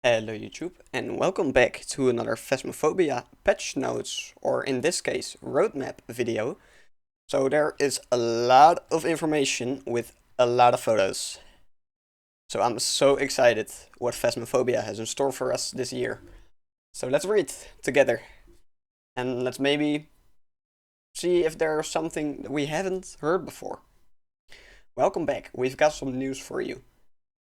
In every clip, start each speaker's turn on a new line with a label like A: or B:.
A: Hello YouTube and welcome back to another Phasmophobia patch notes, or in this case roadmap video. So there is a lot of information with a lot of photos. So I'm so excited what Phasmophobia has in store for us this year. So let's read together and let's maybe see if there's something that we haven't heard before. Welcome back, we've got some news for you.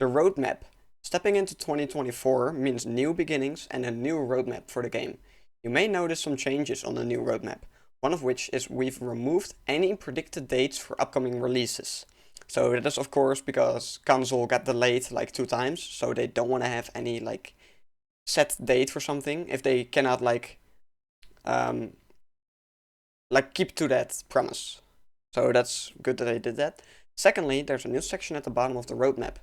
A: The roadmap. Stepping into 2024 means new beginnings and a new roadmap for the game. You may notice some changes on the new roadmap, one of which is we've removed any predicted dates for upcoming releases. So that is of course because console got delayed like 2 times, so they don't want to have any like set date for something if they cannot um keep to that promise. So that's good that they did that. Secondly, there's a new section at the bottom of the roadmap.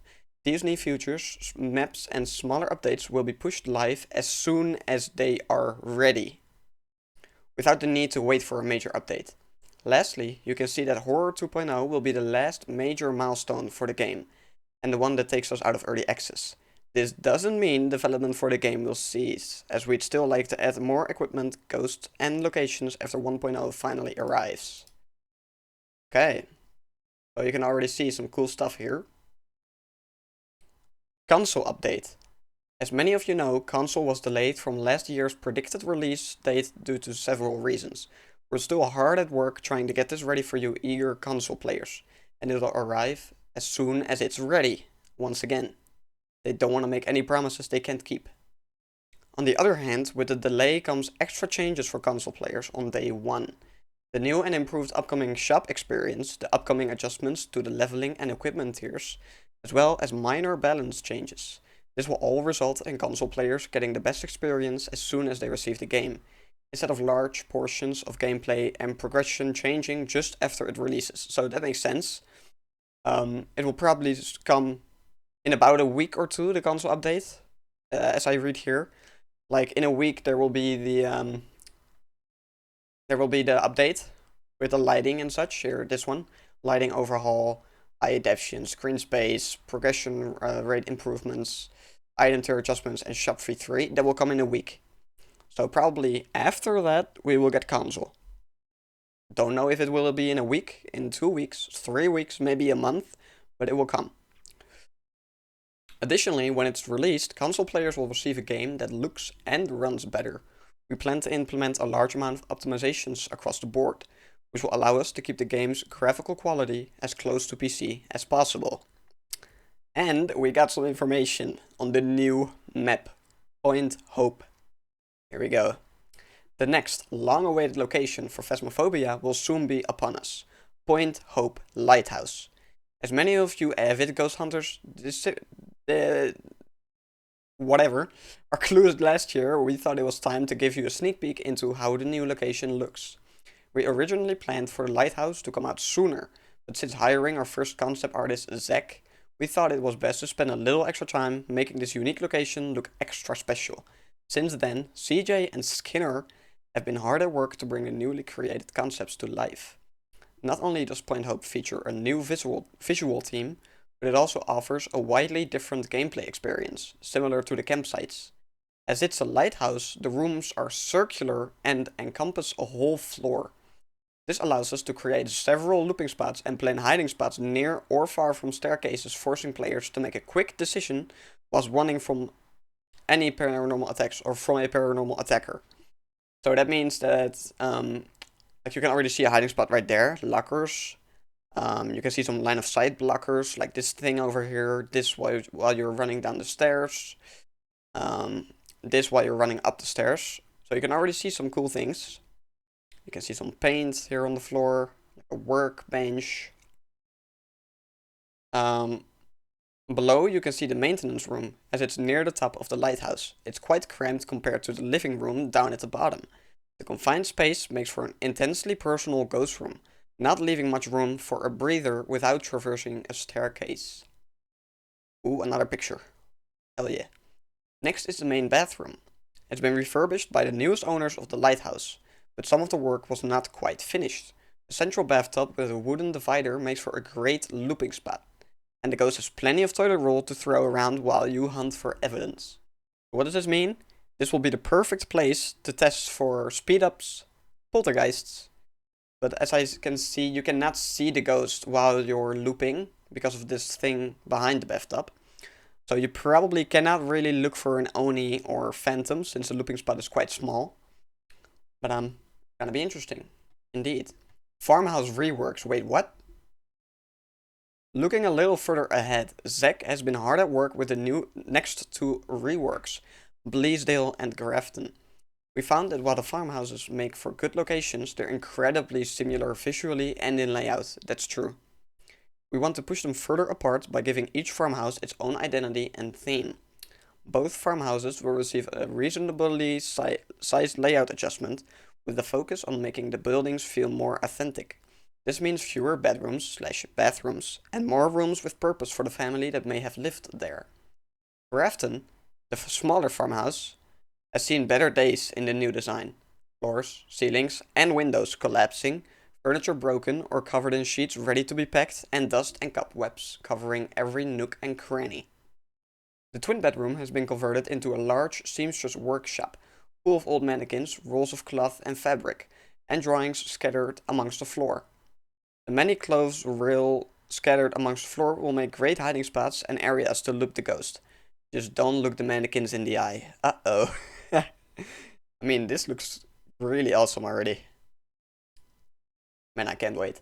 A: These new features, maps and smaller updates will be pushed live as soon as they are ready, without the need to wait for a major update. Lastly, you can see that Horror 2.0 will be the last major milestone for the game, and the one that takes us out of early access. This doesn't mean development for the game will cease, as we'd still like to add more equipment, ghosts and locations after 1.0 finally arrives. Okay, so you can already see some cool stuff here. Console update. As many of you know, console was delayed from last year's predicted release date due to several reasons. We're still hard at work trying to get this ready for you eager console players, and it'll arrive as soon as it's ready. Once again, they don't want to make any promises they can't keep. On the other hand, with the delay comes extra changes for console players on day 1. The new and improved upcoming shop experience, the upcoming adjustments to the leveling and equipment tiers, as well as minor balance changes. This will all result in console players getting the best experience as soon as they receive the game, instead of large portions of gameplay and progression changing just after it releases. So that makes sense. It will probably come in about a week or two, the console update, as I read here. Like in a week there will be the update with the lighting and such. Here, this one, lighting overhaul, eye adaptation, screen space, progression rate improvements, item tier adjustments, and shop fee 3. That will come in a week. So probably after that we will get console. Don't know if it will be in a week, in 2 weeks, 3 weeks, maybe a month, but it will come. Additionally, when it's released, console players will receive a game that looks and runs better. We plan to implement a large amount of optimizations across the board, which will allow us to keep the game's graphical quality as close to PC as possible. And we got some information on the new map, Point Hope. Here we go. The next long-awaited location for Phasmophobia will soon be upon us, Point Hope Lighthouse. As many of you avid ghost hunters are clued last year, we thought it was time to give you a sneak peek into how the new location looks. We originally planned for the lighthouse to come out sooner, but since hiring our first concept artist, Zach, we thought it was best to spend a little extra time making this unique location look extra special. Since then, CJ and Skinner have been hard at work to bring the newly created concepts to life. Not only does Point Hope feature a new visual theme, but it also offers a widely different gameplay experience, similar to the campsites. As it's a lighthouse, the rooms are circular and encompass a whole floor. This allows us to create several looping spots and plan hiding spots near or far from staircases, forcing players to make a quick decision whilst running from any paranormal attacks or from a paranormal attacker. So that means that like you can already see a hiding spot right there, lockers. You can see some line of sight blockers, like this thing over here, this while you're running down the stairs, this while you're running up the stairs. So you can already see some cool things. You can see some paint here on the floor, like a workbench. Below you can see the maintenance room, as it's near the top of the lighthouse. It's quite cramped compared to the living room down at the bottom. The confined space makes for an intensely personal ghost room, not leaving much room for a breather without traversing a staircase. Ooh, another picture. Hell yeah. Next is the main bathroom. It's been refurbished by the newest owners of the lighthouse, but some of the work was not quite finished. The central bathtub with a wooden divider makes for a great looping spot, and the ghost has plenty of toilet roll to throw around while you hunt for evidence. What does this mean? This will be the perfect place to test for speed-ups, poltergeists. But as I can see, you cannot see the ghost while you're looping because of this thing behind the bathtub. So you probably cannot really look for an Oni or Phantom since the looping spot is quite small. But gonna be interesting. Indeed. Farmhouse reworks. Wait, what? Looking a little further ahead, Zach has been hard at work with the new next two reworks, Bleasdale and Grafton. We found that while the farmhouses make for good locations, they're incredibly similar visually and in layout. That's true. We want to push them further apart by giving each farmhouse its own identity and theme. Both farmhouses will receive a reasonably sized layout adjustment, with the focus on making the buildings feel more authentic. This means fewer bedrooms/bathrooms and more rooms with purpose for the family that may have lived there. Grafton, the smaller farmhouse, has seen better days in the new design. Floors, ceilings, and windows collapsing, furniture broken or covered in sheets ready to be packed, and dust and cobwebs covering every nook and cranny. The twin bedroom has been converted into a large seamstress workshop, full of old mannequins, rolls of cloth and fabric, and drawings scattered amongst the floor. The many clothes rail scattered amongst the floor will make great hiding spots and areas to loop the ghost. Just don't look the mannequins in the eye. Uh-oh. I mean, this looks really awesome already. Man, I can't wait.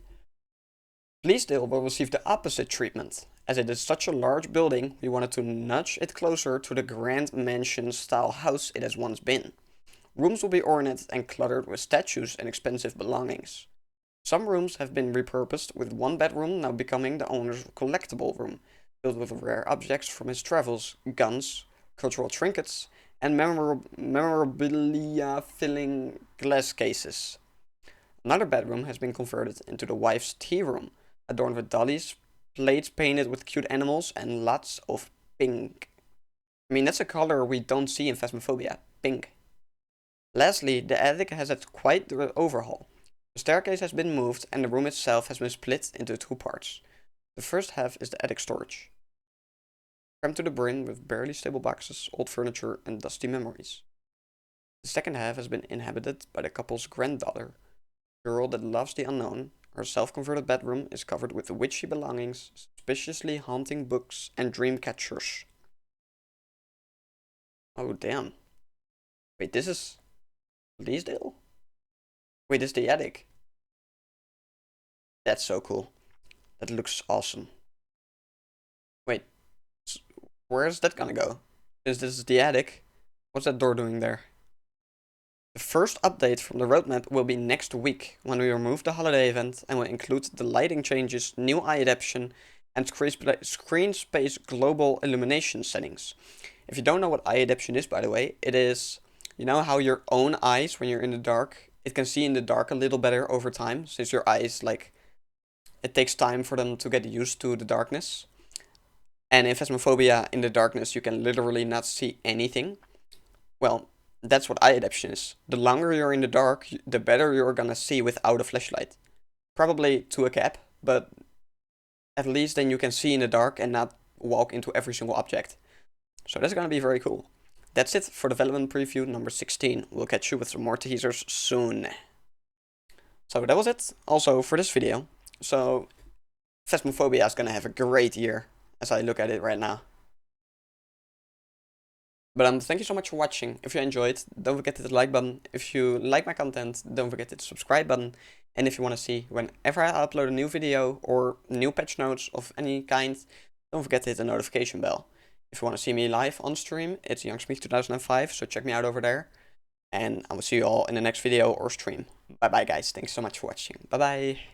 A: Bleasdale will receive the opposite treatment. As it is such a large building, we wanted to nudge it closer to the grand mansion-style house it has once been. Rooms will be ornate and cluttered with statues and expensive belongings. Some rooms have been repurposed, with one bedroom now becoming the owner's collectible room, filled with rare objects from his travels, guns, cultural trinkets, and memorabilia filling glass cases. Another bedroom has been converted into the wife's tea room, adorned with dollies, plates painted with cute animals, and lots of pink. I mean, that's a color we don't see in Phasmophobia, pink. Lastly, the attic has had quite the overhaul. The staircase has been moved and the room itself has been split into two parts. The first half is the attic storage, crammed to the brim with barely stable boxes, old furniture, and dusty memories. The second half has been inhabited by the couple's granddaughter, a girl that loves the unknown. Her self-converted bedroom is covered with witchy belongings, suspiciously haunting books, and dream catchers. Oh damn. Wait, this is Bleasdale? Wait, this is the attic. That's so cool. That looks awesome. Wait, where is that gonna go? Since this is the attic, what's that door doing there? The first update from the roadmap will be next week, when we remove the holiday event and will include the lighting changes, new eye adaptation, and screen space global illumination settings. If you don't know what eye adaptation is, by the way, it is, you know how your own eyes, when you're in the dark, it can see in the dark a little better over time, since your eyes, like, it takes time for them to get used to the darkness. And in Phasmophobia, in the darkness, you can literally not see anything. Well, that's what eye adaptation is. The longer you're in the dark, the better you're gonna see without a flashlight. Probably to a cap, but at least then you can see in the dark and not walk into every single object. So that's gonna be very cool. That's it for development preview number 16. We'll catch you with some more teasers soon. So that was it also for this video. So Phasmophobia is gonna have a great year as I look at it right now. But thank you so much for watching. If you enjoyed, don't forget to hit the like button. If you like my content, don't forget to hit the subscribe button. And if you want to see whenever I upload a new video or new patch notes of any kind, don't forget to hit the notification bell. If you want to see me live on stream, it's YoungSmith2005, so check me out over there. And I will see you all in the next video or stream. Bye bye guys, thanks so much for watching. Bye bye.